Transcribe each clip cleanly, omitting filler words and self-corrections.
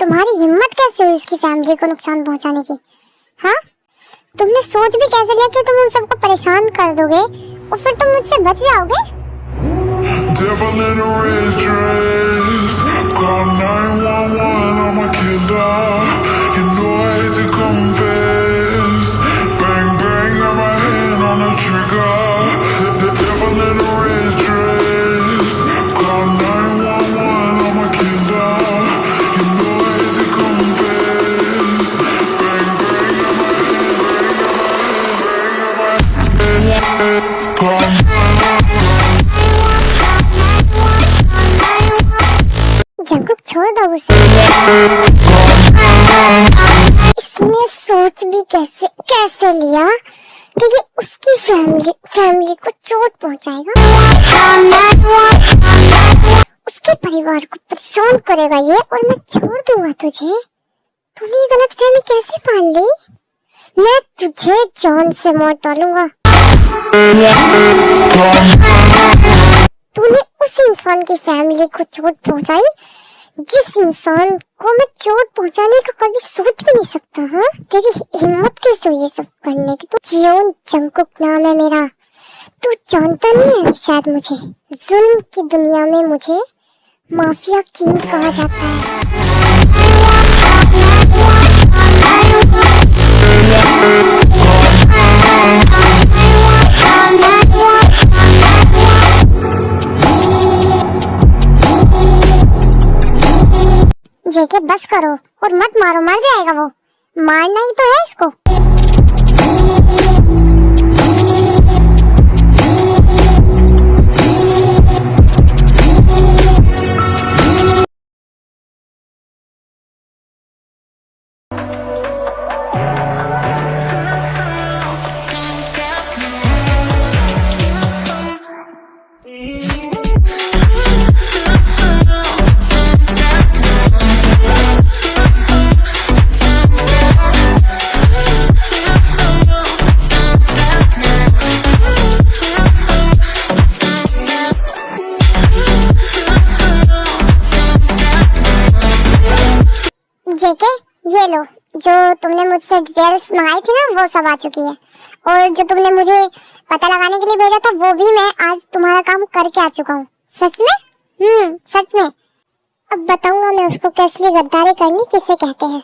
तुम्हारी हिम्मत कैसे हुई इसकी फैमिली को नुकसान पहुंचाने की? हाँ, तुमने सोच भी कैसे लिया कि तुम उन सबको परेशान कर दोगे और फिर तुम मुझसे बच जाओगे? Devil in a red dress, call 911, I'm a killer. You know I hate to confess. Bang bang, got my hand on the trigger. The devil in a red dress, call 911, I'm a killer. You know I hate to confess. Bang bang, got my hand, bang, got my hand, call. Jungkook छोड़ दो उसे। इसने सोच भी कैसे लिया कि ये उसकी फैमिली को चोट पहुंचाएगा, उसके परिवार को परेशान करेगा ये, और मैं छोड़ दूंगा तुझे। तूने गलतफहमी कैसे पाल ली? मैं तुझे जान से मार डालूंगा। तूने उस इंसान की फैमिली को चोट पहुंचाई जिस इंसान को मैं चोट पहुंचाने का कभी सोच भी नहीं सकता। हाँ, तेरी हिम्मत कैसे हुई ये सब करने की? तू जियोन जंकुक नाम है मेरा। तू जानता नहीं है शायद मुझे। जुल्म की दुनिया में मुझे माफिया किंग कहा जाता है। जेके बस करो और मत मारो, मर जाएगा वो। मारना ही तो है इसको। जेके ये लो, जो तुमने मुझसे डिटेल्स मंगाई थी ना वो सब आ चुकी है, और जो तुमने मुझे पता लगाने के लिए भेजा था वो भी मैं आज तुम्हारा काम करके आ चुका हूँ। सच में? सच में। अब बताऊंगा मैं उसको कैसे गद्दारी करनी किसे कहते हैं।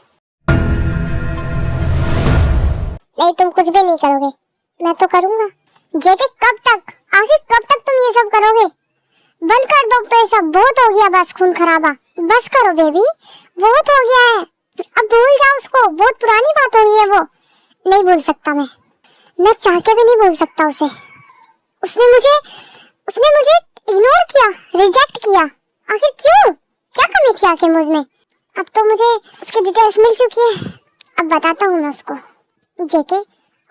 नहीं, तुम कुछ भी नहीं करोगे, मैं तो करूंगा। जेके कब तक, आखिर कब तक तुम ये सब करोगे? बंद कर दो तो ये सब, बहुत हो गया बस खून खराबा। बस करो बेबी, बहुत हो गया है। अब भूल जाओ उसको, बहुत पुरानी बात हो गई है वो। नहीं भूल सकता मैं चाह के भी नहीं भूल सकता उसे। उसने मुझे इग्नोर किया, रिजेक्ट किया। आखिर क्यों? क्या कमी थी आखिर मुझ में? अब तो मुझे उसकी डिटेल्स मिल चुकी है, अब बताता हूँ मैं उसको। जेके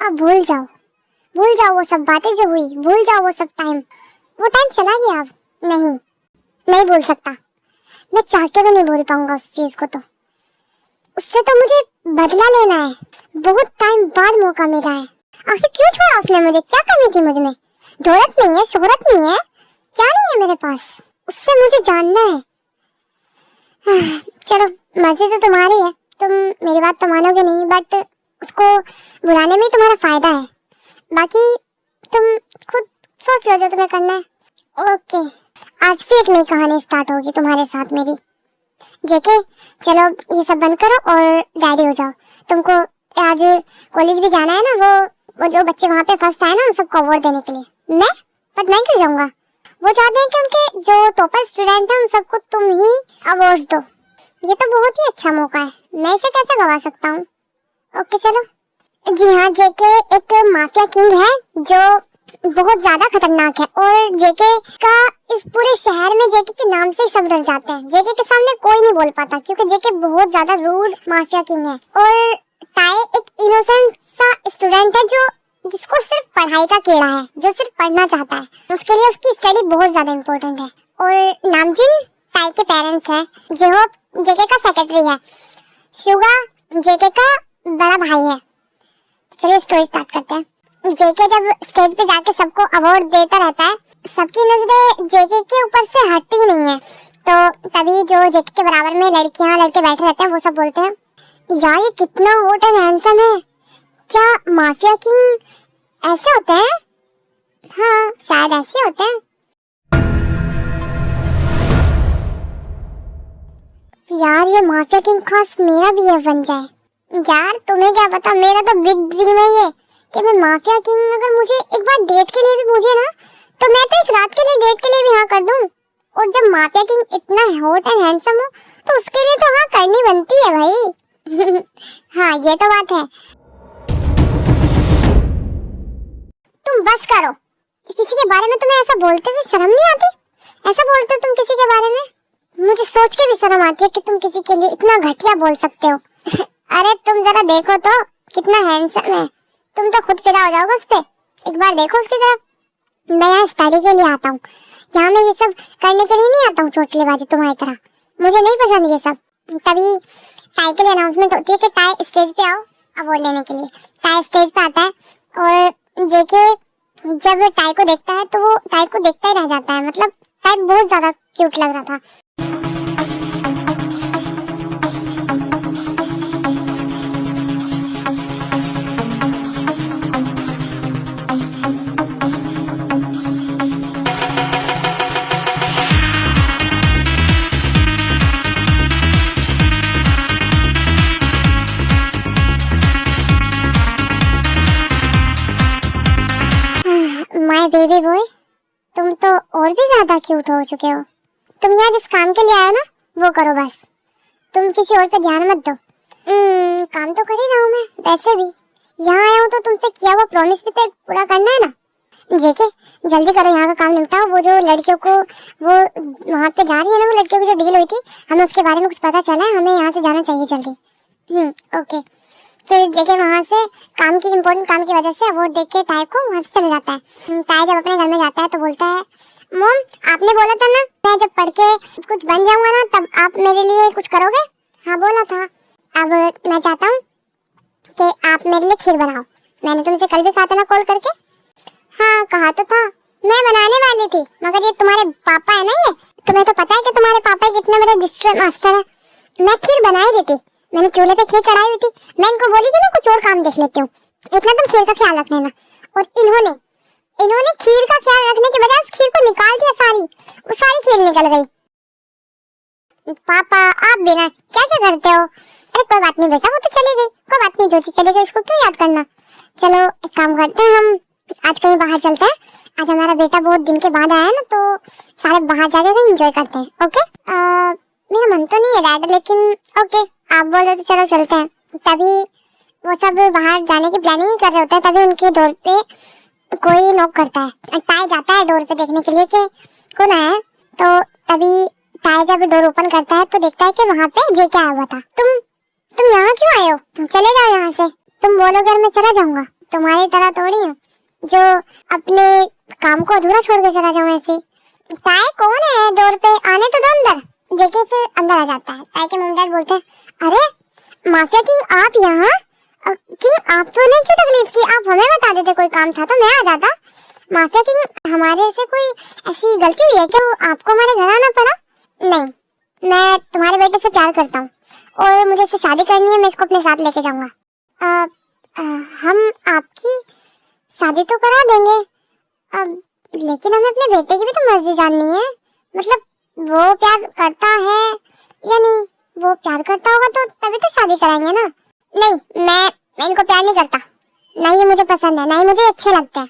अब भूल जाओ वो सब बातें जो हुई, भूल जाओ वो सब टाइम। वो टाइम चला गया अब। नहीं भूल सकता। मैं चाह के भी नहीं भूल पाऊंगा उस चीज को। तो उससे तो मुझे बदला लेना है। बहुत टाइम बाद मौका मिला है। आखिर क्यों छोड़ा उसने मुझे? क्या कमी थी मुझ में? दौलत नहीं है, शोहरत नहीं है, क्या नहीं है मेरे पास? उससे मुझे जानना है। चलो, मर्जी तो तुम्हारी है, तुम मेरी बात तो मानोगे नहीं, बट उसको बुलाने में तुम्हारा फायदा है। बाकी तुम खुद सोच लो जो तुम्हें करना है। ओके, आज फिर एक नई कहानी स्टार्ट होगी तुम्हारे साथ मेरी। जेके चलो ये सब बंद करो और रेडी हो जाओ। तुमको आज कॉलेज भी जाना है ना, वो जो बच्चे वहाँ पे फर्स्ट आए ना उन सबको अवार्ड देने के लिए। मैं क्यों जाऊंगा? वो चाहते हैं कि उनके जो टॉपर स्टूडेंट हैं उन सबको तुम ही अवार्ड्स दो। ये तो बहुत ही अच्छा मौका है, मैं इसे कैसे गवा सकता हूँ? ओके चलो। जी हाँ, जेके एक माफिया किंग है जो बहुत ज्यादा खतरनाक है, और जेके का इस पूरे शहर में जेके के नाम से ही सब डर जाते हैं। जेके के सामने कोई नहीं बोल पाता क्योंकि जेके बहुत ज्यादा रूड माफिया किंग है। और टाई एक इनोसेंट सा स्टूडेंट है जिसको सिर्फ पढ़ाई का कीड़ा है, जो सिर्फ पढ़ना चाहता है। उसके लिए उसकी स्टडी बहुत ज्यादा इम्पोर्टेंट है। और नामजिन टाई के पेरेंट्स हैं, जेहोप जेके का सेक्रेटरी है, शुगा जेके का बड़ा भाई है। चलिए स्टोरी स्टार्ट करते हैं। जेके जब स्टेज पे जाके सबको अवार्ड देता रहता है, सबकी नजरें जेके के ऊपर से हटती नहीं है, तो तभी जो जेके के बराबर में लड़कियां लड़के बैठे रहते हैं वो सब बोलते हैं, यार ये कितना हॉट एंड हैंडसम है, क्या माफिया किंग ऐसे होते हैं? हाँ शायद ऐसे होते हैं। यार ये माफिया किंग खास मेरा भी ये बन जाए। यार तुम्हें क्या पता, मेरा तो बिग ड्रीम है ये कि मैं माफिया किंग, अगर मुझे एक बार डेट के लिए भी पूछे ना तो मैं तो एक रात के लिए डेट के लिए भी हाँ कर दूं। और जब माफिया किंग इतना हॉट एंड हैंडसम हो तो उसके लिए तो हाँ करनी बनती है भाई। हाँ ये तो बात है। तुम बस करो, किसी के बारे में तुम्हें ऐसा बोलते हुए शर्म नहीं आती? ऐसा बोलते हो तुम किसी के बारे में, मुझे सोच के भी शर्म आती है कि तुम किसी के लिए इतना घटिया बोल सकते हो। अरे तुम जरा देखो तो कितना हैंडसम है, तुम तो खुद फिदा हो जाओगे उस पे। एक बार देखो उसकी तरफ। मैं यहाँ स्टडी के लिए आता हूँ, यहाँ मैं ये सब करने के लिए नहीं आता हूँ चोचलेबाजी तुम्हारी तरह, मुझे नहीं पसंद ये सब। तभी टाई के लिए अनाउंसमेंट होती है कि टाई स्टेज पे आओ अवार्ड लेने के लिए। टाई स्टेज पे आता है और जेके जब टाई को देखता है तो वो टाई को देखता ही रह जाता है। मतलब टाई बहुत ज्यादा क्यूट लग रहा था। माय बेबी बॉय, तुम तो और भी ज्यादा क्यूट हो चुके हो। तुम यहाँ जिस काम के लिए आए हो ना वो करो बस, तुम किसी और पे ध्यान मत दो। काम तो कर ही रहा हूँ मैं, वैसे भी यहाँ आया हूँ तो तुमसे किया हुआ प्रॉमिस भी तो पूरा करना है ना। जेके जल्दी करो, यहाँ का काम निपटाओ। वो जो लड़कियों को वो वहाँ पे जा रही है ना, वो लड़कियों की जो डील हुई थी, हमें उसके बारे में कुछ पता चला है, हमें यहाँ से जाना चाहिए जल्दी। ओके। फिर जेके वहाँ से काम की इम्पोर्टेंट काम की वजह से अवार्ड देख के टाई को वहाँ से चले जाता है। टाई जब अपने घर में जाता है तो बोलता है, मॉम आपने बोला था ना मैं जब पढ़ के कुछ बन जाऊंगा ना तब आप मेरे लिए कुछ करोगे? हाँ बोला था। अब मैं चाहता हूँ कि आप मेरे लिए खीर बनाओ। मैंने तुमसे कल भी कहा था ना कॉल करके। हाँ कहा तो था, मैं बनाने वाली थी, मगर ये तुम्हारे पापा है ना, ये तुम्हें तो पता है कि तुम्हारे पापा कितने बड़े डिस्ट्रिक्ट मास्टर है। मैं खीर बनाई देती, मैंने चूल्हे पे खीर चढ़ाई हुई थी। मैं इनको बोली कि मैं कुछ और काम देख लेती हूँ, इतना तुम खीर का ख्याल रख लेना। और इन्होंने खीर का ख्याल रखने के बजाय उस खीर को निकाल दिया, वो सारी खीर निकल गई। पापा आप भी ना क्या क्या करते हो? अरे कोई बात नहीं बेटा, वो तो चली गई, कोई बात नहीं, जो चीज चली गई उसको क्यों याद करना। चलो एक काम करते हैं, हम आज कहीं बाहर चलते हैं। आज हमारा बेटा बहुत दिन के बाद आया है ना, तो सारे बाहर जाके कहीं एंजॉय करते हैं। ओके? मेरा मन तो नहीं है डैड, लेकिन ओके आप बोल रहे तो चलो चलते हैं। तभी वो सब बाहर जाने की प्लानिंग कर रहे होते हैं, तभी उनके डोर पे कोई नॉक करता है। टाई जाता है डोर पे देखने के लिए कि कौन आया है। तो तभी टाई जब डोर ओपन करता है तो देखता है कि वहाँ पे जेके आया हुआ था। तुम यहाँ क्यों आए हो? चले जाओ यहाँ से। तुम बोलोगे और मैं चला जाऊंगा, तुम्हारी तरह थोड़ी हूँ जो अपने काम को अधूरा छोड़ के चला जाऊँ ऐसे। टाई कौन है डोर पे, आने तो दो अंदर। जेके फिर अंदर आ जाता है। टाई के मम्मी डैड बोलते हैं, अरे माफिया किंग आप यहाँ? किंग आपने क्यों तकलीफ की, आप हमें बता देते कोई काम था तो मैं आ जाता। माफिया किंग हमारे से कोई ऐसी गलती हुई है क्या, आपको हमारे घर आना पड़ा? नहीं, मैं तुम्हारे बेटे से प्यार करता हूँ और मुझे इससे शादी करनी है, मैं इसको अपने साथ लेके जाऊंगा। हम आपकी शादी तो करा देंगे, लेकिन हमें अपने बेटे की भी तो मर्जी जाननी है। मतलब वो प्यार करता है या नहीं? वो प्यार करता होगा तो तभी तो शादी कराएंगे ना। नहीं, मैं इनको प्यार नहीं करता, ना ये मुझे पसंद है, ना ही मुझे अच्छे लगते हैं।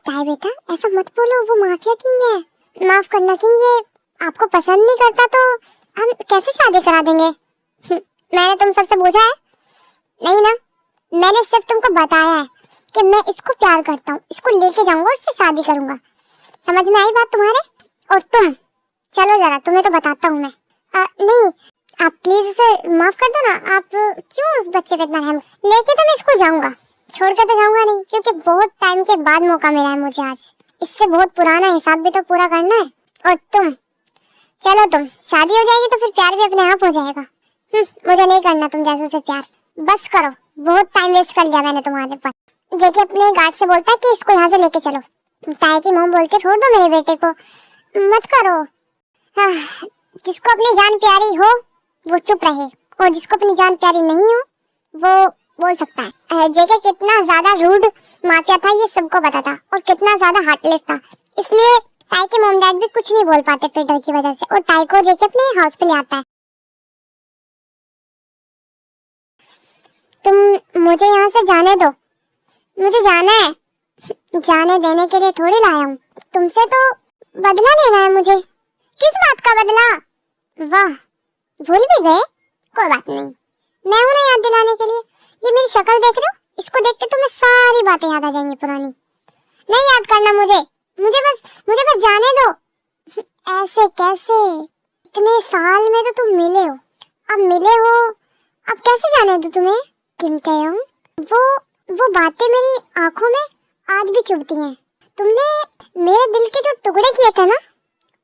टाई बेटा ऐसा मत बोलो, वो माफिया किंग है। माफ करना किंग, ये आपको पसंद नहीं करता तो हम कैसे शादी करा देंगे? मैंने तुम सबसे पूछा है? नहीं ना, मैंने सिर्फ तुमको बताया है कि मैं इसको प्यार करता हूँ, इसको लेके जाऊंगा, इससे शादी करूंगा। समझ में आई बात तुम्हारे? और तुम चलो जरा, तुम्हें तो बताता हूँ मैं। नहीं आप प्लीज उसे माफ कर दो ना। आप क्यों उस बच्चे पे इतना रहम? लेके तो मैं इसको जाऊंगा, छोड़ के तो जाऊंगा नहीं, क्योंकि बहुत टाइम के बाद मौका मिला है मुझे आज। इससे बहुत पुराना हिसाब भी तो पूरा करना है। और तुम चलो, तुम शादी हो जाएगी तो फिर प्यार भी अपने आप हो जाएगा। मुझे नहीं करना तुम जैसे से प्यार, बस करो, बहुत टाइम वेस्ट कर लिया मैंने तुम्हारे पास। जेके अपने गार्ड से बोलता है कि इसको यहाँ से लेके चलो। ताई की मॉम बोल के छोड़ दो मेरे बेटे को, मत करो। हाँ, जिसको अपनी जान प्यारी हो वो चुप रहे, और जिसको अपनी जान प्यारी नहीं हो वो बोल सकता है। जेके कितना ज्यादा रूड माफिया था ये सबको पता था, और कितना ज्यादा हार्टलेस था, इसलिए ताई के मॉम डैड भी कुछ नहीं बोल पाते फिर डर की वजह से, और ताई को जेके अपने हाउस पे ले आता है। तुम मुझे यहाँ से जाने दो, मुझे जाना है। जाने देने के लिए थोड़ी लाया हूँ, तुमसे तो बदला लेना है मुझे। किस बात का बदला? वाह, भूल भी गए? कोई बात नहीं, मैं हूं ना याद दिलाने के लिए। ये मेरी शक्ल देख रहे हो, इसको देख के तुम्हें सारी बातें याद आ जाएंगी पुरानी। नहीं याद करना मुझे, मुझे बस जाने दो। ऐसे कैसे? इतने साल में तो तुम मिले हो, अब मिले हो, अब कैसे जाने दो तुम्हें? किम ताeyong, वो बातें मेरी आंखों में आज भी चुभती हैं। तुमने मेरे दिल के जो टुकड़े किए थे ना,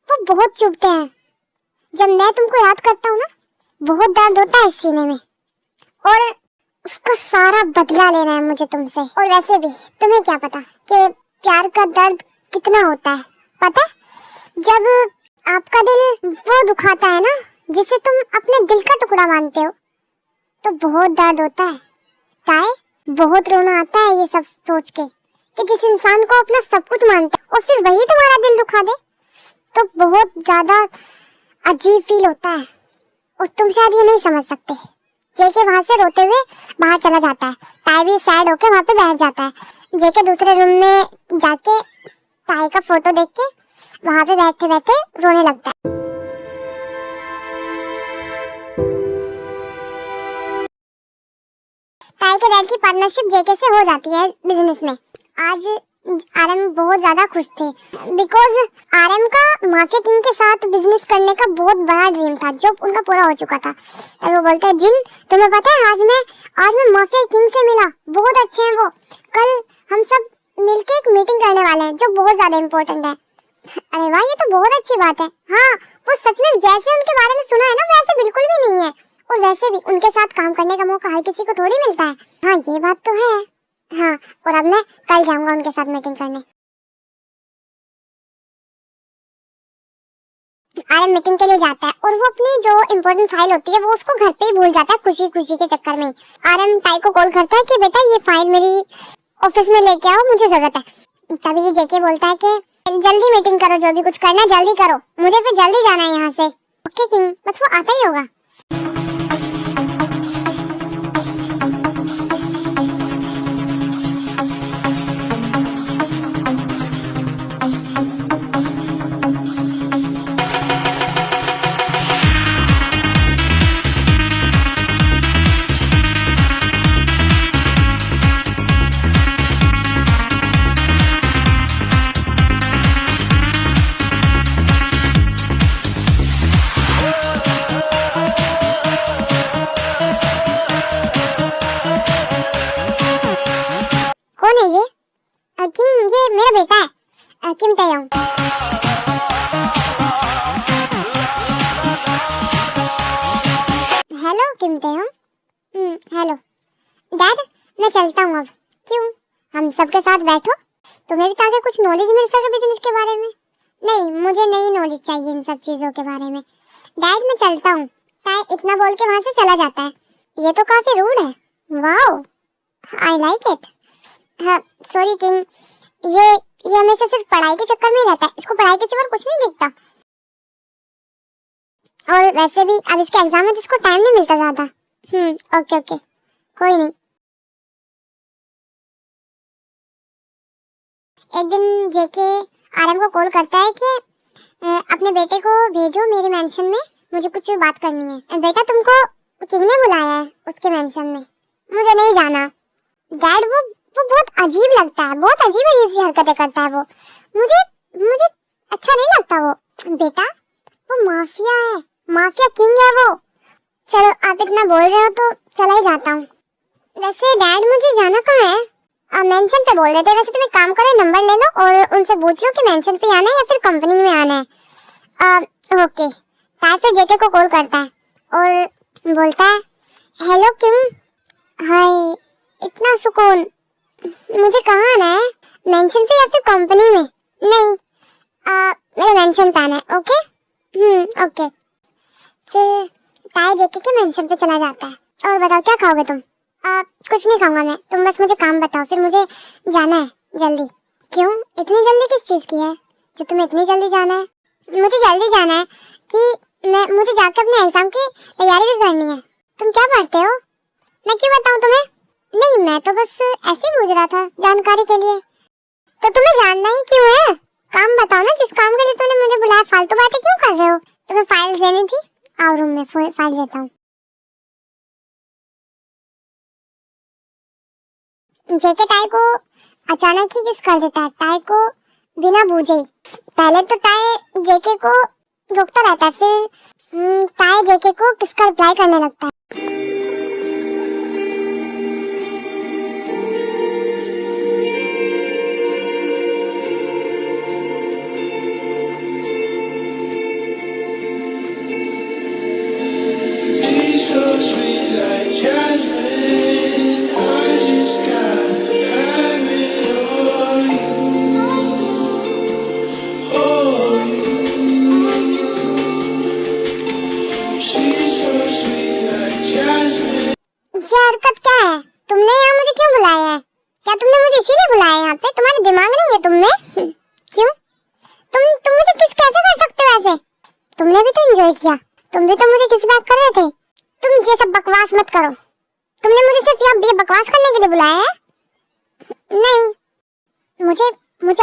वो बहुत चुभते हैं। जब मैं तुमको याद करता हूँ ना, बहुत दर्द होता है सीने में, और उसका सारा बदला लेना है मुझे तुमसे। और वैसे भी तुम्हें क्या पता कि प्यार का दर्द कितना होता है? पता, जब आपका दिल वो दुखाता है ना जिसे तुम अपने दिल का टुकड़ा मानते हो, तो बहुत दर्द होता है। ताई, बहुत रोना आता है ये सब सोच के कि जिस इंसान को अपना सब कुछ मानते हो और फिर वही तुम्हारा दिल दुखा दे, तो बहुत ज्यादा अजीब फील होता है, और तुम शायद ये नहीं समझ सकते। जेके वहां से रोते हुए बाहर चला जाता है, ताई भी सैड होके वहां पे बैठ जाता है। जेके दूसरे रूम में जाके ताई का फोटो देख के वहां पे बैठे बैठे रोने लगता है। ताई के डैड की पार्टनरशिप जेके से हो जाती है बिजनेस में। आज आरएम बहुत ज्यादा खुश थे, बिकॉज आरएम का माफिया किंग के साथ बिजनेस करने का बहुत बड़ा ड्रीम था जो उनका पूरा हो चुका था। तब वो बोलता है, जिन तुम्हें पता है आज मैं माफिया किंग से मिला, बहुत अच्छे हैं वो, कल हम सब मिलके एक मीटिंग करने वाले हैं जो बहुत ज्यादा इम्पोर्टेंट है। अरे वाह, ये तो बहुत अच्छी बात है। हाँ, वो सच में जैसे उनके बारे में सुना है ना वैसे बिल्कुल भी नहीं है, और वैसे भी उनके साथ काम करने का मौका हर किसी को थोड़ी मिलता है। हाँ, ये बात तो है। हाँ, और अब मैं कल जाऊंगा उनके साथ मीटिंग करने। आरएम मीटिंग के लिए जाता है, और वो अपनी जो इम्पोर्टेंट फाइल होती है वो उसको घर पे ही भूल जाता है खुशी खुशी के चक्कर में। आरएम ताई को कॉल करता है कि बेटा ये फाइल मेरी ऑफिस में लेके आओ, मुझे जरूरत है। तभी ये जेके बोलता है कि जल्दी मीटिंग करो, जो भी कुछ करना है जल्दी करो, मुझे फिर जल्दी जाना है यहाँ से। ओके किंग, बस वो आता ही होगा। कौन है ये? किंग, ये मेरा बेटा है, किम ताeyong। हेलो किम ताeyong। हेलो डैड, मैं चलता हूँ अब। क्यों? हम सबके साथ बैठो, तुम्हें भी ताकि कुछ नॉलेज मिल सके बिजनेस के बारे में। नहीं, मुझे नई नॉलेज चाहिए इन सब चीजों के बारे में। डैड, मैं चलता हूँ। ताई इतना बोल के वहां से चला जाता है। ये तो काफी रूड है। Wow, I like it. हाँ, सॉरी किंग, ये हमेशा सिर्फ पढ़ाई के चक्कर में रहता है, इसको पढ़ाई के सिवा कुछ नहीं दिखता। और वैसे भी अब इसके एग्जाम है तो इसको टाइम नहीं मिलता ज्यादा। ओके, कोई नहीं। एक दिन जेके आरएम को कॉल करता है कि अपने बेटे को भेजो मेरे मेंशन में, मुझे कुछ बात करनी है। बेटा, तुमको किंग ने बुलाया है उसके मेंशन में, मुझे नहीं जाना। डैड, वो बहुत अजीब लगता है, बहुत अजीब सी हरकतें करता है वो, मुझे अच्छा नहीं लगता वो। बेटा, वो माफिया है, माफिया किंग है वो। चलो, आप इतना बोल रहे हो तो चला ही जाता हूँ। वैसे डैड, मुझे जाना कहाँ है? मेंशन पे बोल रहे थे। वैसे तुम एक काम करो, नंबर ले लो और उनसे पूछ लो कि मेंशन पे आना है या फिर कंपनी में आना है। ओके। ताई फिर जेके को कॉल करता है और बोलता है, हेलो किंग। हाय, इतना सुकून। मुझे कहाँ आना है? मेंशन पे या फिर कंपनी में? नहीं, मेरा मेंशन पे आना है। Okay okay. फिर ताए जेके के मेंशन पे चला जाता है। और बताओ क्या खाओगे तुम? कुछ नहीं खाऊंगा मैं, तुम बस मुझे काम बताओ, फिर मुझे जाना है जल्दी। क्यों इतनी जल्दी किस चीज की है जो तुम्हें इतनी जल्दी जाना है? मुझे जल्दी जाना है कि मुझे जाके अपने एग्जाम की तैयारी भी करनी है। तुम क्या पढ़ते हो? मैं क्यों बताऊं तुम्हें? नहीं, मैं तो बस ऐसे ही पूछ रहा था जानकारी के लिए। तो तुम्हें जानना ही क्यों है? काम बताओ ना, जिस काम के लिए तूने मुझे बुलाया। फालतू बातें क्यों कर रहे हो? तुम्हें फाइल देनी थी, आओ रूम में फाइल देता हूँ। जेके टाई को अचानक ही किस कर देता है, टाई को बिना बूझे ही। पहले तो टाई जेके को रोकता रहता है, फिर टाई जेके को किसका रिप्लाई करने लगता है। So sweet like jasmine, I just gotta have it all you. She's so sweet like jasmine. ये हरकत क्या है? तुमने यहाँ मुझे क्यों बुलाया है? क्या तुमने मुझे इसीलिए बुलाया यहाँ पे? तुम्हारा दिमाग नहीं है तुम में? क्यों? तुम मुझे किस कैसे कर सकते हो ऐसे? तुमने भी तो एंजॉय किया, तुम भी तो मुझे किस बात कर रहे थे। तुम ये सब बकवास मत करो। तुमने मुझे सिर्फ यहाँ ये बकवास करने के लिए बुलाया है? नहीं, मुझे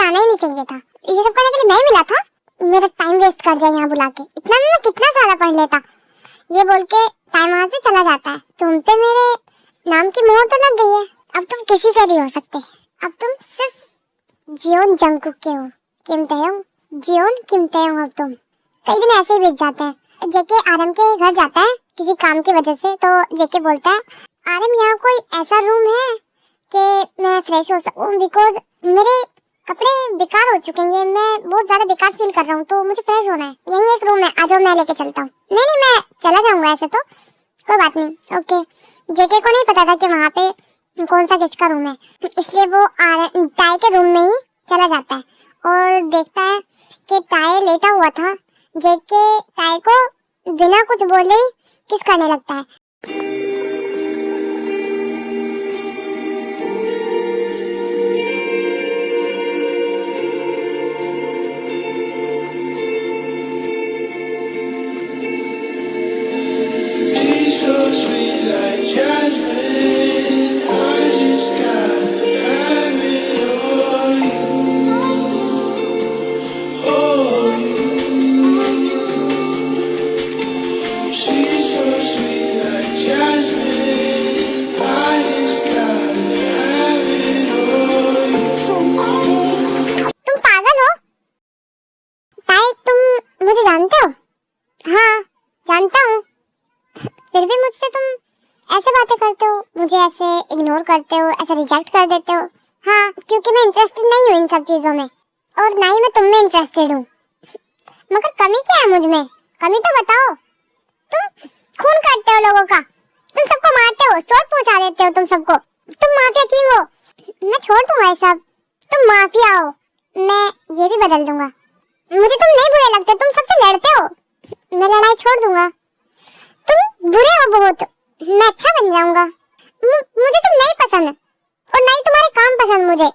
आना ही नहीं चाहिए था। ये सब करने के लिए मैं ही मिला था। मेरा टाइम वेस्ट कर दिया यहाँ बुला के। इतना में मैं कितना सारा पढ़ लेता। ये बोल के टाइम वहां से चला जाता है। तुम पे मेरे नाम की मोहर तो लग गई है। अब तुम किसी के नहीं हो सकते। अब तुम सिर्फ जियोन जंगकुक के हो। किम ताeyong, जियोन किम ताeyong। अब तुम कई दिन ऐसे ही बीत जाते हैं। जेके आरएम के घर जाता है किसी काम की वजह से, तो जेके बोलता है, आरएम यहाँ कोई ऐसा रूम है कि मैं फ्रेश हो सकूं, बिकॉज मेरे कपड़े बेकार हो चुके हैं। मैं बहुत ज्यादा बेकार फील कर रहा हूँ, तो मुझे फ्रेश होना है। यही एक रूम है, आ जाओ मैं लेके चलता हूँ। नहीं, मैं चला जाऊंगा ऐसे तो, कोई बात नहीं। ओके। जेके को नहीं पता था कि वहाँ पे कौन सा किसका रूम है, इसलिए वो टाई के रूम में ही चला जाता है और देखता है कि टाई लेटा हुआ था। जेके टाई को बिना कुछ बोले ही किस करने लगता है। So sweet like jasmine, I just gotta have it all you. She's so sweet like jasmine, I just gotta have it all you. तुम पागल हो? टाई, तुम मुझे जानते हो? हाँ, जानता हूँ। फिर भी मुझसे तुम ऐसे बातें करते हो, मुझे ऐसे इग्नोर करते हो, ऐसे रिजेक्ट कर देते हो। हाँ, क्योंकि मैं इंटरेस्टेड नहीं हूँ इन सब चीजों में, और ना ही मैं तुम में इंटरेस्टेड हूँ। मगर कमी क्या है मुझ में? कमी तो बताओ। तुम खून काटते हो लोगों का, तुम सबको मारते हो, चोट पहुंचा देते हो तुम सबको। तुम माफिया किंग हो। मैं छोड़ दूंगा ये सब। तुम माफिया हो, मैं ये भी बदल दूंगा। मुझे तुम नहीं बुरे लगते, तुम सबसे लड़ते हो। मैं लड़ाई छोड़ दूंगा। तुम बुरे हो बहुत, मैं अच्छा बन जाऊंगा। मुझे तुम नहीं पसंद, और नहीं तुम्हारे काम पसंद मुझे।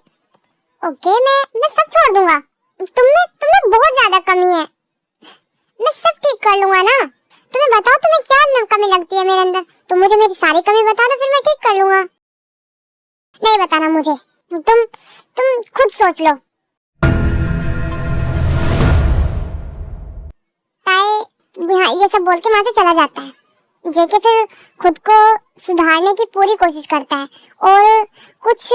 ओके, मैं सब छोड़ दूंगा। तुम्हें बहुत ज्यादा कमी है, मैं सब ठीक कर लूंगा ना। तुम्हें बताओ तुम्हें क्या कमी लगती है मेरे अंदर, तुम मुझे मेरी सारी कमी बता दो, फिर मैं ठीक कर लूंगा। नहीं बताना मुझे, तुम खुद सोच लो। हाँ, ये सब बोल के वहां से चला जाता है। जेके फिर खुद को सुधारने की पूरी कोशिश करता है और कुछ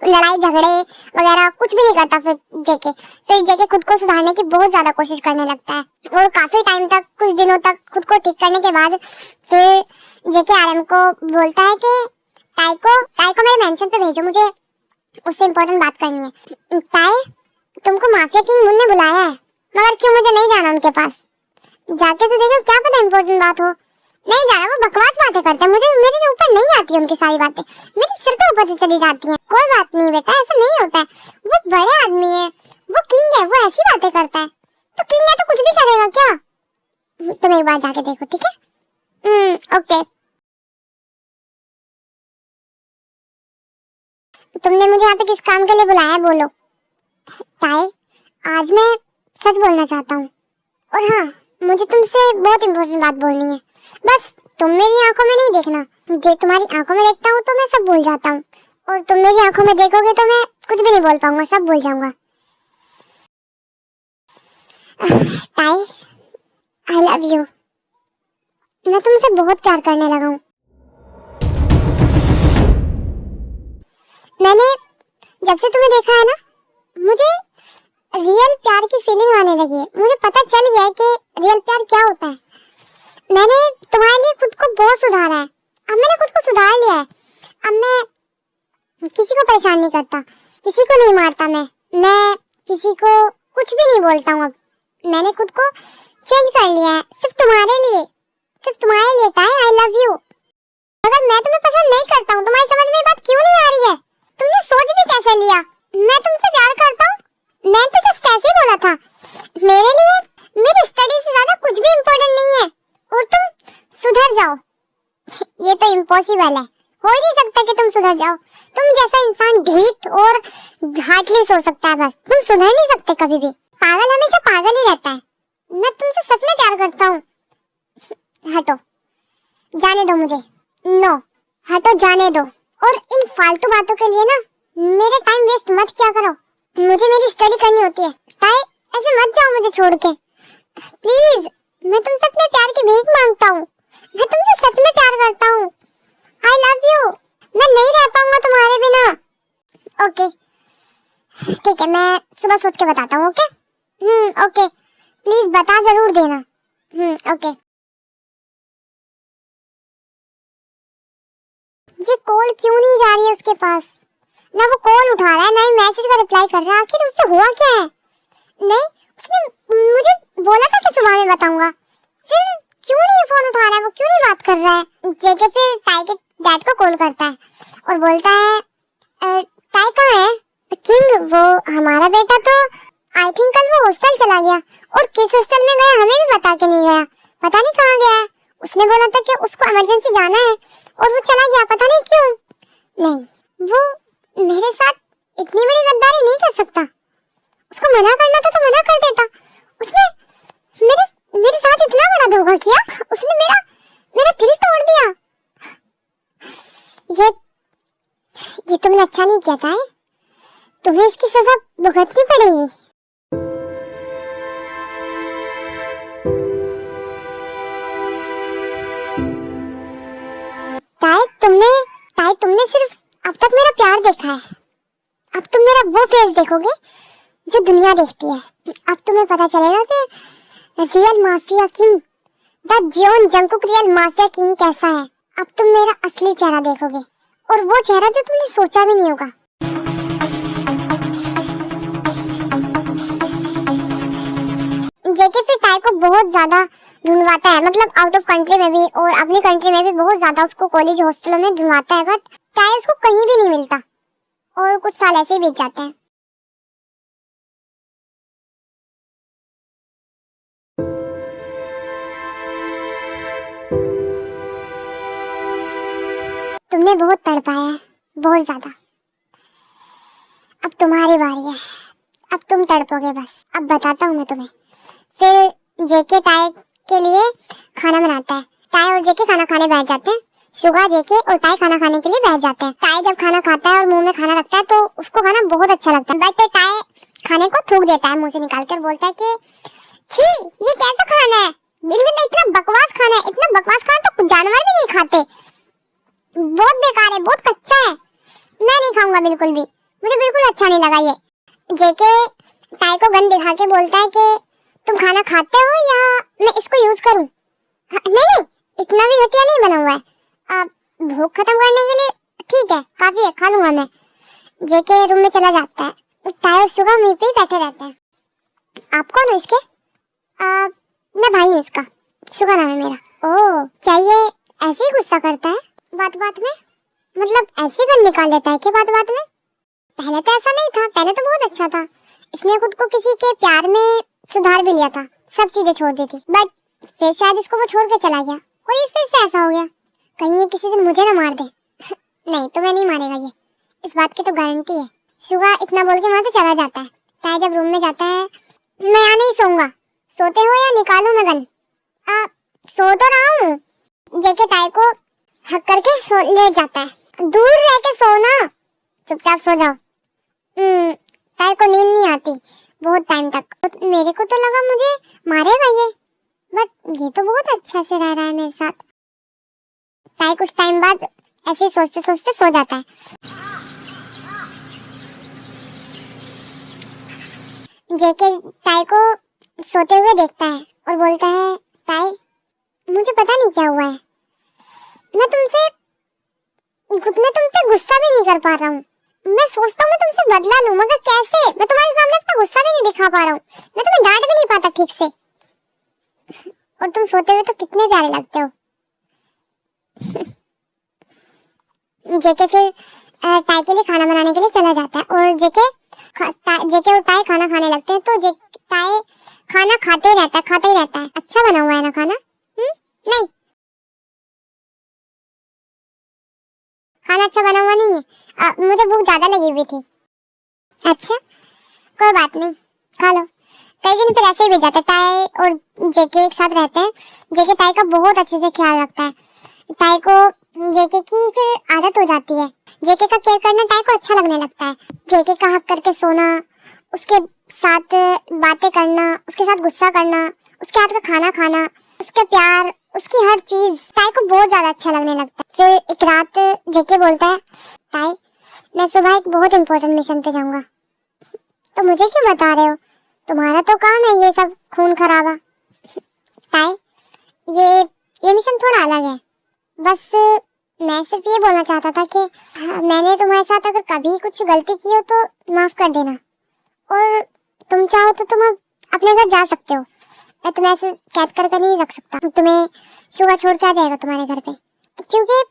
लड़ाई झगड़े वगैरह कुछ भी नहीं करता। फिर जेके खुद को सुधारने की बहुत ज्यादा कोशिश करने लगता है और काफी टाइम तक, कुछ दिनों तक खुद को ठीक करने के बाद फिर जेके आरएम को बोलता है कि टाई को मेरे मेंशन पे भेजो, मुझे उससे इम्पोर्टेंट बात करनी है। टाई, तुमको माफिया किंग मुन ने बुलाया है, मगर क्यों मुझे नहीं जाना उनके पास? जाके तो देखो, क्या पता इम्पोर्टेंट बात हो। नहीं जाना, वो बकवास बातें करते हैं, मुझे मेरे ऊपर नहीं आती उनकी सारी बातें, मेरे सिर के ऊपर से चली जाती हैं। कोई बात नहीं बेटा, ऐसा नहीं होता है, वो बड़े आदमी है, वो किंग है, वो ऐसी बातें करता है। तो किंग है तो कुछ भी करेगा क्या? तुम एक बार जाके देखो, ठीक है? ओके। तुमने मुझे यहाँ पे किस काम के लिए बुलाया है, बोलो। ताई, आज मैं सच बोलना चाहता हूँ, और हाँ, मुझे तुमसे बहुत इम्पोर्टेंट बात बोलनी है। बस तुम मेरी आंखों में नहीं देखना, तुम्हारी आंखों में देखता हूँ तो मैं सब भूल जाता हूँ, और तुम मेरी आंखों में देखोगे तो मैं कुछ भी नहीं बोल पाऊंगा, सब भूल जाऊंगा। ताई, आई लव यू। मैं तुमसे बहुत प्यार करने लगा हूँ। मैंने जब से तुम्हें देखा है ना, मुझे रियल प्यार की फीलिंग आने लगी है। मुझे पता चल गया है कि रियल प्यार क्या होता है। मैंने तुम्हारे लिए खुद को बहुत सुधारा है। अब मैंने खुद को सुधार लिया है। अब मैं किसी को परेशान नहीं करता, किसी को नहीं मारता, मैं किसी को कुछ भी नहीं बोलता हूँ। अब मैंने खुद को चेंज कर लिया है, सिर्फ तुम्हारे लिए ताई। आई लव यू। अगर मैं तुम्हें पसंद नहीं करता हूँ, तुम्हारी समझ में ये बात क्यों नहीं आ रही है? तुमने सोच भी कैसे लिया मैं तुमसे प्यार करता हूँ? मैं तो जस्ट ऐसे ही बोला था। मेरे लिए मेरी स्टडी से ज्यादा कुछ भी इम्पोर्टेंट नहीं है, और तुम सुधर जाओ। ये तो इम्पॉसिबल है, हो ही नहीं सकता कि तुम सुधर जाओ। तुम जैसा इंसान ढीठ और हार्टलेस हो सकता है, बस तुम सुधर नहीं सकते कभी भी। पागल हमेशा पागल ही रहता है। मैं तुमसे सच में प्यार करता हूँ। हटो, जाने दो मुझे। नो, हटो, जाने दो। और इन फालतू बातों के लिए ना मेरा टाइम वेस्ट मत किया करो। मुझे मेरी स्टडी करनी होती है। ताई, ऐसे मत जाओ मुझे छोड़ के, प्लीज। मैं तुमसे अपने प्यार की भीख मांगता हूँ। मैं तुमसे सच में प्यार करता हूँ। आई लव यू। मैं नहीं रह पाऊंगा तुम्हारे बिना। ओके, ठीक है, मैं सुबह सोच के बताता हूँ। ओके? ओके, प्लीज बता जरूर देना। ओके। ये कॉल क्यों नहीं जा रही है उसके पास? ना वो कॉल उठा रहा है, ना ही मैसेज का रिप्लाई कर रहा है। आखिर उससे हुआ क्या है? नहीं, उसने मुझे बोला था कि सुबह में बताऊंगा, फिर क्यों नहीं फोन उठा रहा है? वो क्यों नहीं बात कर रहा है? जेके फिर ताई के डैड को कॉल करता है और बोलता है, ताई कहाँ है? किंग, वो हमारा बेटा तो आई थिंक कल वो हॉस्टल चला गया, और किस हॉस्टल में गया हमें भी बता के नहीं गया। पता नहीं कहाँ गया है। उसने बोला था कि उसको इमरजेंसी जाना है, और वो चला गया, पता नहीं क्यों। नहीं, वो मेरे साथ इतनी बड़ी गद्दारी नहीं कर सकता। उसको मना करना था तो मना कर देता। उसने मेरे साथ इतना बड़ा धोखा किया। उसने मेरा दिल तोड़ दिया। ये तुमने अच्छा नहीं किया ताई। तुम्हें इसकी सजा भुगतनी पड़ेगी। ताई, तुमने सिर्फ अब तक मेरा प्यार देखा है। अब तुम मेरा वो फेस देखोगे जो दुनिया देखती है। अब तुम्हें पता चलेगा कि real mafia king, the John Jungkook real mafia king कैसा है। अब तुम मेरा असली चेहरा देखोगे, और वो चेहरा जो तुमने सोचा भी नहीं होगा। जेके फिर ताई को बहुत ज्यादा ढूंढवाता है, मतलब आउट ऑफ कंट्री में भी और अपनी कंट्री में भी बहुत ज्यादा उसको कॉलेज हॉस्टलों में ढूंढवाता है, बट ताई उसको कहीं भी नहीं मिलता, और कुछ साल ऐसे ही बीत जाते हैं। तुमने बहुत तड़पाया है, बहुत ज्यादा। अब तुम्हारी बारी है, अब तुम तड़पोगे बस। अब बताता हूँ मैं तुम्हें। फिर जेके ताई के लिए खाना बनाता है। ताई और जेके खाना खाने बैठ जाते हैं। शुगा, जेके और ताई खाना खाने के लिए बैठ जाते हैं। ताई जब खाना खाता है और मुंह में खाना रखता है तो उसको खाना बहुत अच्छा लगता है, बट ताई खाने को थूक देता है मुंह से निकाल कर। बोलता है कि छी, ये कैसा खाना है? बिल्कुल इतना बकवास खाना है। इतना बकवास खाना तो जानवर भी नहीं खाते। बहुत बेकार है, बहुत कच्चा है। मैं नहीं खाऊंगा बिल्कुल भी, मुझे बिल्कुल अच्छा नहीं लगा ये। जेके ताई को गन दिखा के बोलता है कि तुम खाना खाते हो या मैं इसको यूज करूं? नहीं, इतना भी घटिया नहीं बना हुआ है। अब भूख खत्म करने के लिए ठीक है, काफी है, खा लूंगा मैं। जेके रूम में चला जाता है। ताई और शुगा वहीं पे बैठे रहते हैं। आप कौन हो इसके? मैं भाई हूँ इसका, शुगा नाम है मेरा। ओह, क्या ये ऐसे ही गुस्सा करता है बात बात में? मतलब ऐसे गन निकाल लेता है कि बात बात में? पहले तो ऐसा नहीं था, पहले तो बहुत अच्छा था। इसने खुद को किसी के प्यार में सुधार भी लिया था, सब चीजें छोड़ दी थी, बट फिर शायद इसको वो छोड़ के चला गया और ये फिर से ऐसा हो गया। कहीं ये किसी दिन मुझे ना मार दे। नहीं, तुम्हें नहीं मारेगा ये, इस बात की तो गारंटी है। शुगा इतना बोल के वहां से चला जाता है। ताई जब रूम में जाता है, मैं यहाँ नहीं सोऊंगा, सोते हो या निकालूं मैं गन? सो तो रहा हूँ। जेके ताई को हक करके ले जाता है। दूर रह के सोना, चुपचाप सो जाओ। ताई को नींद नहीं आती बहुत टाइम तक। मेरे को तो लगा मुझे मारेगा ये, बट ये तो बहुत अच्छा से रह रहा है मेरे साथ। ताई कुछ टाइम बाद ऐसे सोचते सोचते सो जाता है। जेके ताई को सोते हुए देखता है और बोलता है, ताई मुझे पता नहीं क्या हुआ है, मैं तुम पे गुस्सा भी नहीं कर पा रहा हूँ। मैं सोचता हूँ मैं तुमसे बदला लूं, मगर कैसे? मैं तुम्हारे सामने अपना गुस्सा भी नहीं दिखा पा रहा हूँ, मैं तुम्हें डांट भी नहीं पाता ठीक से। और तुम सोते हुए तो कितने प्यारे लगते हो। जेके फिर ताई के लिए खाना बनाने के लिए चला जाता है और जेके और ताई खाना खाने लगते हैं। तो ताई खाना खाता ही रहता है। अच्छा बना हुआ है ना खाना? नहीं, खाना अच्छा बना हुआ नहीं है। मुझे भूख ज्यादा लगी हुई थी। अच्छा, कोई बात नहीं, खा लो। कई दिन फिर ऐसे ही बीत जाता है। ताई और जेके एक साथ रहते हैं। जेके ताई का बहुत अच्छे से ख्याल रखता है। ताई को जेके की फिर आदत हो जाती है। जेके का केयर करना ताई को अच्छा लगने लगता है। जेके का हक करके सोना, उसके साथ बातें करना, उसके साथ गुस्सा करना, उसके हाथ का खाना खाना, उसका प्यार, उसकी हर चीज ताई को बहुत ज्यादा अच्छा लगने लगता है। फिर एक रात जेके बोलता है, ताई मैं सुबह एक बहुत इंपॉर्टेंट मिशन पे जाऊंगा। तो मुझे क्यों बता रहे हो? तुम्हारा तो काम है ये सब खून खराबा। ताई ये मिशन थोड़ा अलग है। बस मैं सिर्फ ये बोलना चाहता था कि मैंने तुम्हारे साथ अगर कभी कुछ गलती की हो तो माफ कर देना, और तुम चाहो तो तुम अपने घर जा सकते हो। मैं तुम्हें ऐसे कैद करके नहीं रख सकता। तुम्हें सुबह छोड़ के आ जाएगा तुम्हारे घर पे, क्योंकि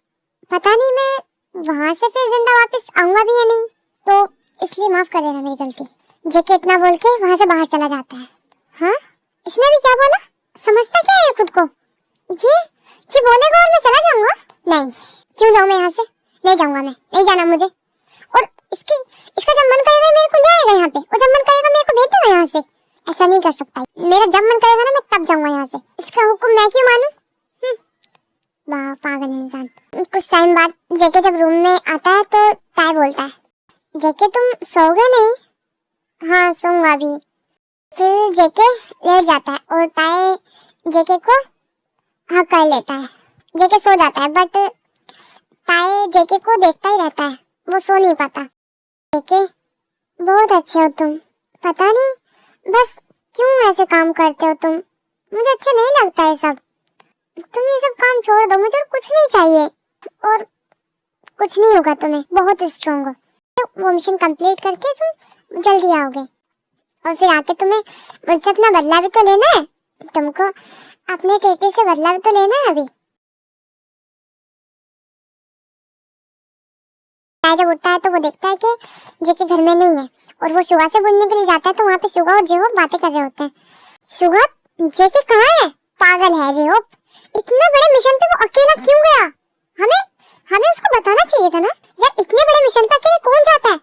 पता नहीं मैं वहां से फिर जिंदा वापस आऊंगा भी या नहीं, तो इसलिए माफ कर देना मेरी गलती। जेके इतना बोल के वहां से बाहर चला जाता है। हाँ, इसने भी क्या बोला? समझता क्या है खुद को? ये बोलेगा और मैं चला जाऊंगा? नहीं, क्यों जाऊं मैं यहाँ से? नहीं जाऊंगा मैं, नहीं जाना मुझे। और इसका जब मन करेगा मेरे को ले आएगा यहाँ पे, और जब मन करेगा मेरे को भेज देगा यहाँ से। ऐसा नहीं कर सकता। मेरा जब मन करेगा ना मैं तब जाऊंगा यहाँ से। इसका हुक्म मैं क्यों मानूं? पागल इंसान। कुछ टाइम बाद जेके जब रूम में आता है तो ताई बोलता है, जेके तुम सोओगे नहीं? हाँ, सोऊंगा भी। फिर जेके लेट जाता है और ताई जेके को हक कर लेता है। जेके सो जाता है, बट ताई जेके को देखता ही रहता है, वो सो नहीं पाता। जेके बहुत अच्छे हो तुम, पता नहीं बस क्यों ऐसे काम करते हो तुम, मुझे अच्छा नहीं लगता है सब। तुम ये सब काम छोड़ दो, मुझे कुछ नहीं चाहिए और कुछ नहीं होगा, तुम्हें बहुत स्ट्रांग हो। वो मिशन कंप्लीट करके तुम जल्दी आओगे और फिर आके तुम्हें मुझसे अपना बदला भी तो लेना है। तुमको अपने टेटे से बदला भी तो लेना है अभी। जब उठता है तो वो देखता है कि जेके घर में नहीं है और वो शुगा से बोलने के लिए जाता है तो वहाँ पे शुगा और जेहोप बातें कर रहे होते हैं। शुगा, जेके कहाँ है? पागल है जेहोप, इतने बड़े मिशन पे वो अकेला क्यों गया? हमें उसको बताना चाहिए था ना यार, इतने बड़े मिशन पे अकेले कौन जाता है?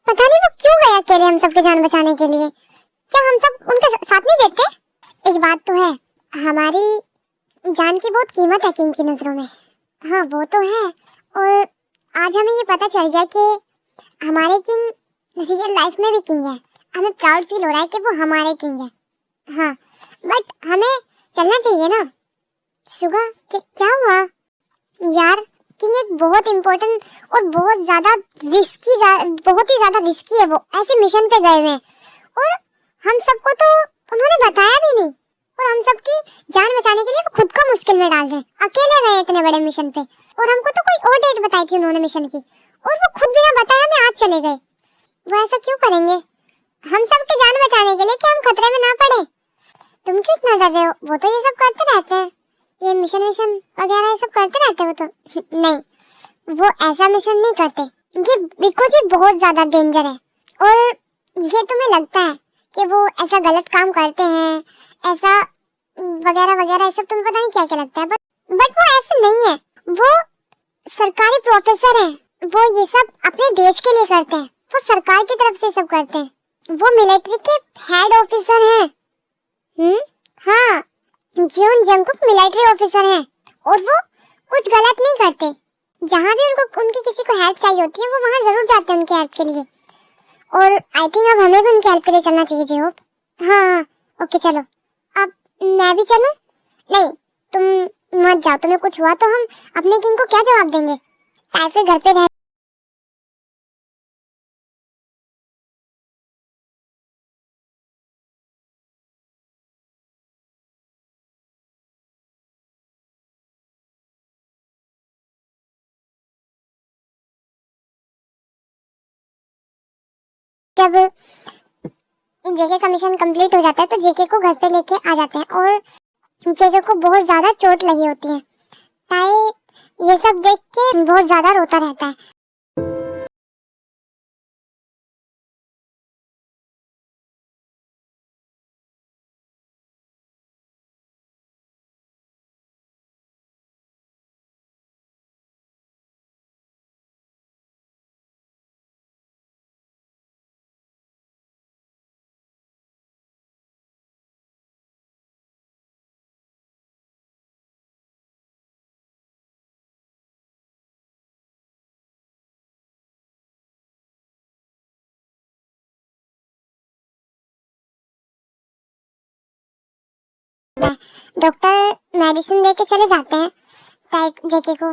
पता नहीं वो क्यों गया अकेले हम सबकी जान बचाने के लिए। क्या हम सब उनके साथ नहीं देते? एक बात तो है, हमारी जान की बहुत कीमत है किंग की नजरों में। हाँ वो तो है, और आज हमें ये पता चल गया कि हमारे किंग रियल लाइफ में भी किंग है। हमें प्राउड फील हो रहा है कि वो हमारे किंग है। हाँ, बट हमें चलना चाहिए ना। शुगा, क्या हुआ यार? किंग एक बहुत इम्पोर्टेंट और बहुत ही ज्यादा रिस्की है। वो ऐसे मिशन पे गए हुए हैं और हम सबको तो उन्होंने बताया भी नहीं, और हम सबकी जान बचाने के लिए वो खुद को मुश्किल में डाल रहे हैं। अकेले गए इतने बड़े मिशन पे, और हमको तो कोई और डेट बताई थी उन्होंने मिशन की, और वो खुद बिना बताए हमें आज चले गए। वो ऐसा क्यों करेंगे? हम सबकी जान बचाने के लिए कि हम खतरे में ना पड़े। तुम क्यों इतना डर रहे हो? वो तो ये सब करते रहते हैं। ये मिशन विशन वगैरह ये सब करते रहते हो तो नहीं, वो ऐसा मिशन नहीं करते। ये बिकॉज ये बहुत ज्यादा डेंजर है और ये तुम्हें लगता है कि वो ऐसा गलत काम करते हैं, ऐसा वगैरह वगैरह, ये सब तुम्हें पता नहीं क्या क्या लगता है, बट वो ऐसा नहीं है। वो सरकारी प्रोफेसर हैं, वो ये सब अपने देश के लिए करते हैं, वो सरकार की तरफ से सब करते हैं, वो मिलिट्री के हेड ऑफिसर हैं। हाँ, जियोन जंगकुक मिलिट्री ऑफिसर हैं और वो कुछ गलत नहीं करते। जहाँ भी उनको उनकी किसी को हेल्प चाहिए होती है वो वहाँ जरूर जाते हैं उनकी हेल्प के लिए। और आई थिंक अब हमें भी उनकी हेल्प के लिए चलना चाहिए जी होप। हाँ ओके चलो, अब मैं भी चलूं? नहीं तुम मत जाओ, तुम्हें कुछ हुआ तो हम अपने किंग को क्या जवाब देंगे? ताई फिर घर पे रह। जब जेके का मिशन कंप्लीट हो जाता है तो जेके को घर पे लेके आ जाते हैं और जेके को बहुत ज्यादा चोट लगी होती है। ताई ये सब देख के बहुत ज्यादा रोता रहता है। डॉक्टर मेडिसिन दे के चले जाते हैं ताई जेके को।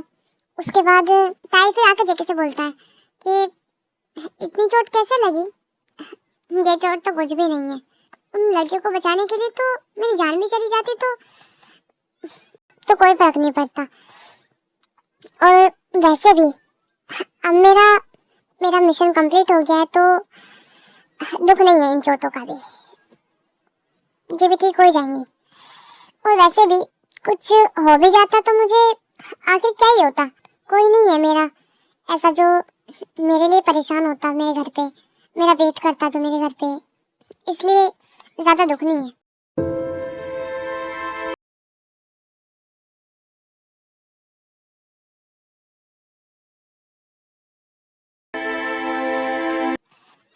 उसके बाद ताई फिर आके जेके से बोलता है कि इतनी चोट कैसे लगी? ये चोट तो कुछ भी नहीं है, उन लड़कियों को बचाने के लिए तो मेरी जान भी चली जाती तो कोई फर्क नहीं पड़ता। और वैसे भी अब मेरा मिशन कंप्लीट हो गया है तो दुख नहीं है इन चोटों का भी, ये भी ठीक हो जाएंगी। और वैसे भी कुछ हो भी जाता तो मुझे आखिर क्या ही होता, कोई नहीं है मेरा ऐसा जो मेरे लिए परेशान होता मेरे घर पे, मेरा वेट करता जो मेरे घर पे, इसलिए ज्यादा दुख नहीं है।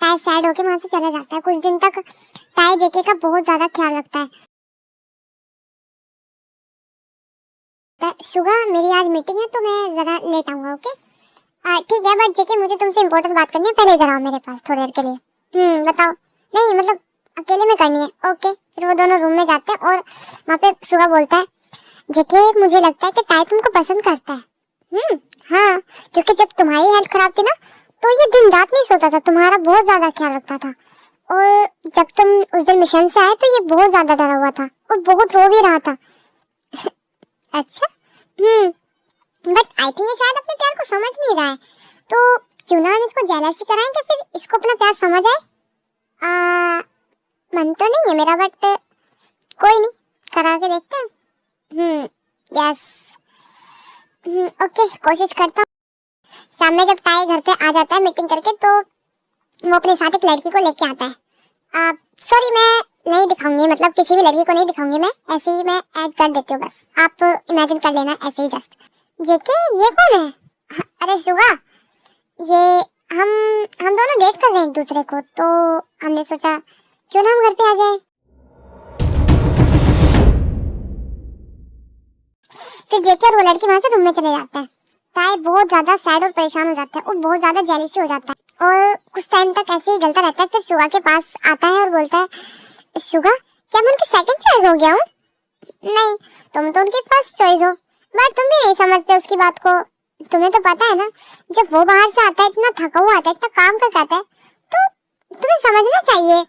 ताई सैड होके वहां से चला जाता है। कुछ दिन तक ताई जेके का बहुत ज्यादा ख्याल रखता है। शुगा मेरी आज मीटिंग है तो मैं जरा लेट आऊंगा। ओके ठीक है, बट जेके मुझे तुमसे इम्पोर्टेंट बात करनी है, पहले इधर आओ मेरे पास थोड़ी देर के लिए। बताओ। नहीं मतलब अकेले में करनी है। ओके फिर वो दोनों रूम में जाते हैं और वहाँ पे शुगा बोलता है जेके मुझे लगता है कि ताई तुमको पसंद करता है। हाँ क्योंकि जब तुम्हारी हेल्थ खराब थी ना तो ये दिन रात नहीं सोता था, तुम्हारा बहुत ज्यादा ख्याल रखता था। और जब तुम उस दिन मिशन से आए तो ये बहुत ज्यादा डरा हुआ था और बहुत रो भी रहा था। अच्छा बट आई थिंक ये शायद अपने प्यार को समझ नहीं रहा है, तो क्यों ना हम इसको जेलसी कराएं कि फिर इसको अपना प्यार समझ आए। मन तो नहीं है मेरा बट कोई नहीं, करा के देखते हैं। यस ओके कोशिश करता हूँ। शाम में जब ताई घर पे आ जाता है मीटिंग करके तो वो अपने साथ एक लड़की को लेके आता है। सॉरी मैं नहीं दिखाऊंगी, मतलब किसी भी लड़की को नहीं दिखाऊंगी, मैं ऐसे ही मैं ऐड कर देती हूँ, बस आप इमेजिन कर लेना ऐसे ही जस्ट। जेके ये कौन है? अरे शुगा ये हम दोनों डेट कर रहे हैं एक दूसरे को, तो हमने सोचा क्यों ना हम घर पे आ जाए। फिर जेके और वो लड़की वहां से रूम में चले जाते हैं। ताई बहुत ज्यादा सैड और परेशान हो जाता है और बहुत ज्यादा जेलसी हो जाता है और कुछ टाइम तक ऐसे ही जलता रहता है। फिर शुगा के पास आता है और बोलता है शुगा क्या मैं उनकी सेकंड चॉइस हो गया हूँ? नहीं तुम तो उनकी फर्स्ट चॉइस हो, बट तुम भी नहीं समझते उसकी बात को। तुम्हें तो पता है ना जब वो बाहर से आता है इतना थका हुआ आता है, इतना काम करके आता है, तो तुम्हें समझना चाहिए।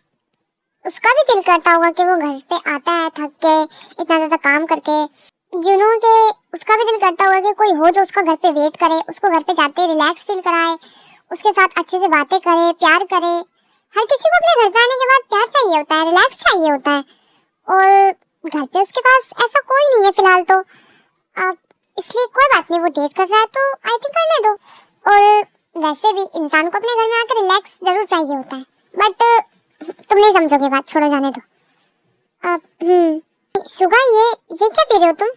उसका भी दिल करता होगा कि वो घर पे आता है थक के इतना ज्यादा काम करके, यू नो कि उसका भी दिल करता होगा कि कोई हो जो उसका घर पे वेट करे, उसको घर पे जाते रिलैक्स फील कराए, उसके साथ अच्छे से बातें करे, प्यार करे। हर किसी को अपने घर पे आने के बाद प्यार चाहिए होता है, रिलैक्स चाहिए होता है। और घर पे उसके पास ऐसा कोई नहीं है फिलहाल तो, इसलिए कोई बात नहीं, वो डेट कर रहा है तो आई थिंक करने दो। और वैसे भी इंसान को अपने घर में आकर रिलैक्स जरूर चाहिए होता है, बट तुम नहीं समझोगे बात, छोड़ो जाने दो। शुगा ये क्या पी रहे हो तुम?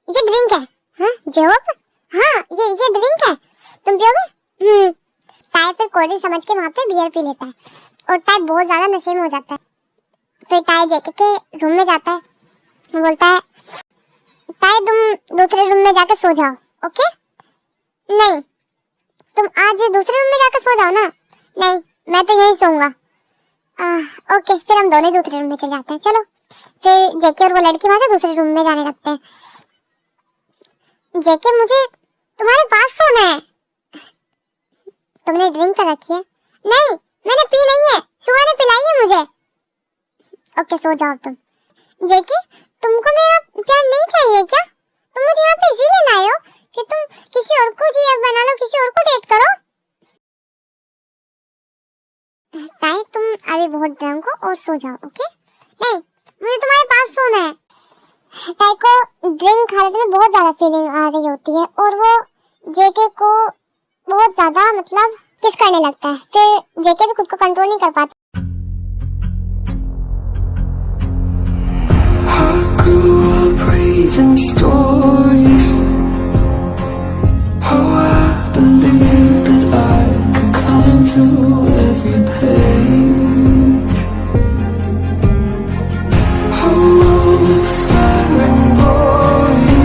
ये ड्रिंक है। हाँ जवाब, हाँ ये ड्रिंक है, तुम पियोगे? टाई फिर कोल्ड ड्रिंक समझ के वहाँ पे बियर पी लेता है और टाई बहुत ज्यादा नशे में हो जाता है। फिर टाई जेके के रूम में जाता है, बोलता है टाई तुम दूसरे रूम में जाकर सो जाओ, ओके? नहीं, तुम आज दूसरे रूम में जाकर सो जाओ ना। नहीं, मैं तो यहीं सोऊंगा। ओके, फिर हम दोनों दूसरे रूम में चले जाते हैं, चलो। फिर जेके और वो लड़की वहां से दूसरे रूम में जाने लगते हैं। जेके मुझे तुम्हारे पास सोना है। तुमने ड्रिंक कर रखी है? नहीं, मैंने पी नहीं है, शुगा ने पिलाई है मुझे। ओके, सो जाओ तुम। जेके, तुमको मेरा प्यार नहीं चाहिए क्या? तुम मुझे यहाँ पे इसीलिए लाए हो कि तुम किसी और को जीएफ बना लो, किसी और को डेट करो? टाई, तुम अभी बहुत ड्रंक हो और सो जाओ, ओके? नहीं, मुझे तुम्हारे पास सोना है। टाई को ड्रिंक हालत में बहुत ज्यादा फीलिंग आ रही होती है और वो जेके को बहुत ज्यादा मतलब किस करने लगता है। फिर जेके भी खुद को कंट्रोल नहीं कर पाता। Praising stories, how I believed that I could climb through every pain. How the fire and glory,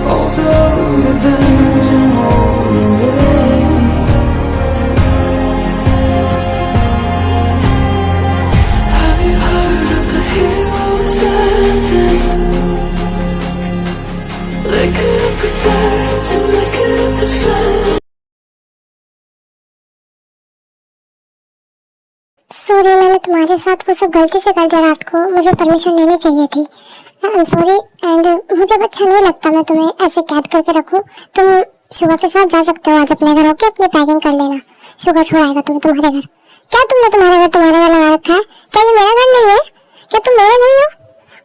all the revenge and all the rain. Have you heard of the heroes ending? They couldn't protect and they couldn't defend. Sorry, मैंने तुम्हारे साथ वो सब गलती से कर दिया रात को, मुझे परमिशन लेनी चाहिए थी। आई एम सॉरी एंड मुझे अब अच्छा नहीं लगता मैं तुम्हें ऐसे कैद करके रखूं। तुम शुगा के साथ जा सकते हो आज अपने घर, ओके? अपनी पैकिंग कर लेना, शुगा छोड़ाएगा तुम्हें तुम्हारे घर। क्या तुमने तुम्हारे घर लगा रखा है? क्या ये मेरा घर नहीं है? क्या तुम मेरे नहीं हो?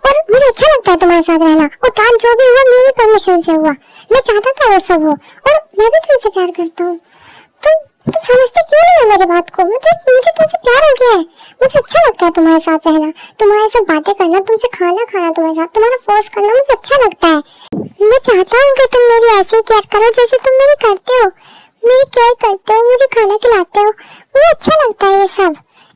और मुझे अच्छा लगता है तुम्हारे साथ रहना, और काम जो भी हुआ मेरी परमिशन से हुआ, मैं चाहता था वो सब हो, और मैं भी तुमसे प्यार करता हूँ। तुम समझते क्यों नहीं हो मेरी बात को? मुझे तुमसे प्यार हो गया है, मुझे अच्छा लगता है तुम्हारे साथ रहना, तुम्हारे साथ बातें करना, तुमसे खाना खाना तुम्हारे साथ, तुम्हारा फोर्स करना मुझे अच्छा लगता है। मैं चाहता हूँ कि तुम मेरी ऐसी केयर करो जैसे तुम मेरी करते हो, मेरी केयर करते हो, मुझे खाना खिलाते हो, मुझे अच्छा लगता है ये सब,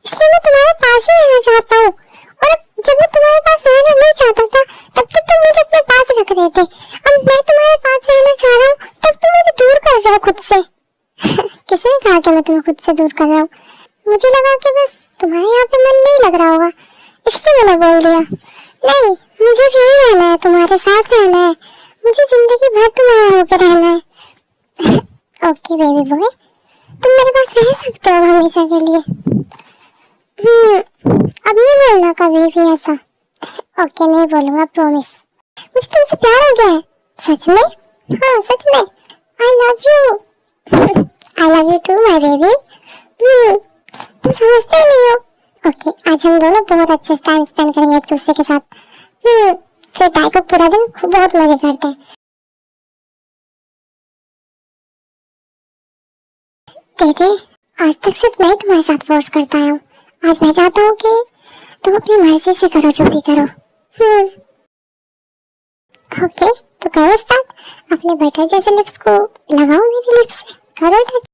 इसलिए मैं तुम्हारे पास ही रहना चाहता हूँ। और जब मैं तुम्हारे पास रहना नहीं चाहता था तब तो तुम मुझे अपने पास रख रहे थे, अब मैं तुम्हारे पास रहना चाह रहा हूँ तब तुम मुझे दूर कर रहे हो खुद से। किसने कहा कि मैं तुम्हें खुद से दूर कर रहा हूँ? मुझे लगा कि बस तुम्हारे यहाँ पे मन नहीं लग रहा होगा, इसलिए मैंने बोल दिया। नहीं, मुझे भी यही रहना है, तुम्हारे साथ रहना है, मुझे जिंदगी भर तुम्हारा होकर रहना है। ओके बेबी बॉय, तुम मेरे पास रह सकते हो हमेशा के लिए। अब नहीं बोलना कभी भी ऐसा। ओके, नहीं बोलूंगा, प्रॉमिस। मुझे तुमसे प्यार हो गया है। सच में? हाँ सच में। I love you. I love you too my baby. तुम समझते ही नहीं हो। ओके, आज हम दोनों बहुत अच्छे टाइम स्पेंड करेंगे एक दूसरे के साथ। फिर टाई को पूरा दिन बहुत मजे करते हैं। दीदी, आज तक सिर्फ मैं तुम्हारे साथ फोर्स करता आया हूँ, आज मैं चाहता हूँ कि तुम अपनी मर्जी से करो जो भी करो। ओके, तो करो स्टार्ट। अपने बटर जैसे लिप्स को लगाओ मेरी लिप्स से, करो touch.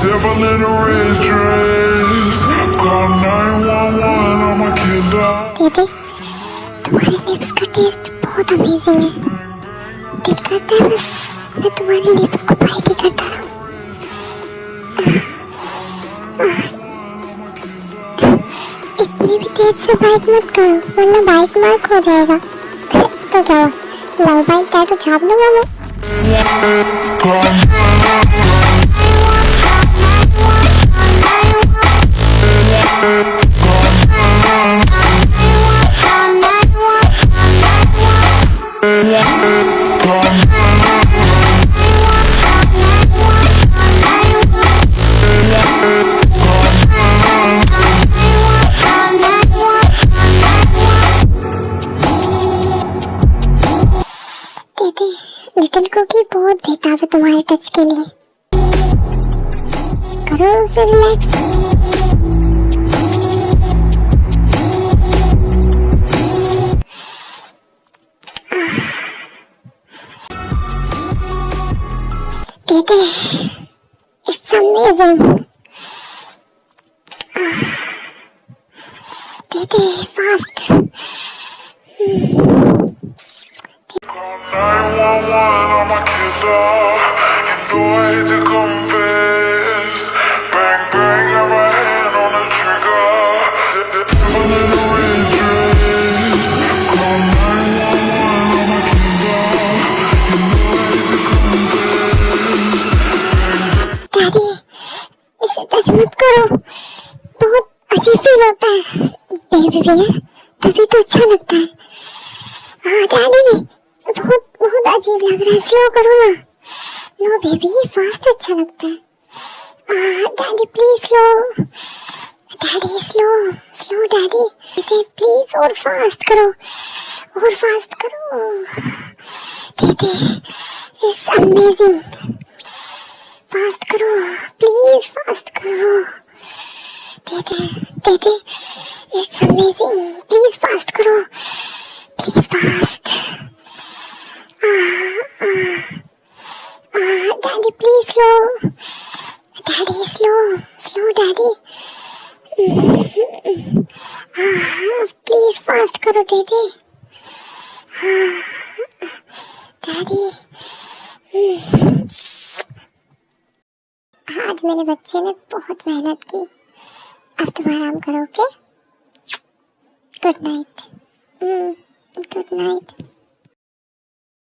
Devil in a red dress, call 911, I'm a killer. दीदी, तुम्हारी लिप्स का टेस्ट बहुत अमेजिंग है। दिल करता है बस मैं तुम्हारी लिप्स को बाइट ही करता रहूं। इतनी भी तेज से बाइट मत करो वरना बाइट मार्क हो जाएगा। तो क्या हुआ, लव बाइट टैटू छाप दूंगा मैं। Call दीदी, लिटिल कुकी बहुत बेताब है तुम्हारे टच के लिए। करो उसे रिलैक्स। दीदी, इट्स अमेजिंग। दीदी, fast. 911, I'm a killer. You know I hate to confess. Bang bang, got my hand on the trigger. The devil in a red dress. Call 911, I'm a killer. You know I hate to confess. Daddy, इसे touch मत करो, बहुत अजीब feel होता है। Baby भी है तभी तो अच्छा लगता है। हाँ डैडी, बहुत बहुत अजीब लग रहा है, स्लो करो ना। नो बेबी, फास्ट अच्छा लगता है। Daddy please slow. Daddy slow slow daddy. दीदी प्लीज और फास्ट करो, और फास्ट करो। दीदी, इट्स अमेजिंग। फास्ट करो प्लीज, फास्ट करो। दीदी दीदी, इट्स अमेजिंग, प्लीज फास्ट करो, please fast. Daddy please slow. Daddy slow slow daddy. Please fast करो डैडी। डैडी, आज मेरे बच्चे ने बहुत मेहनत की। अब तुम आराम करो, okay? Good night. Good night.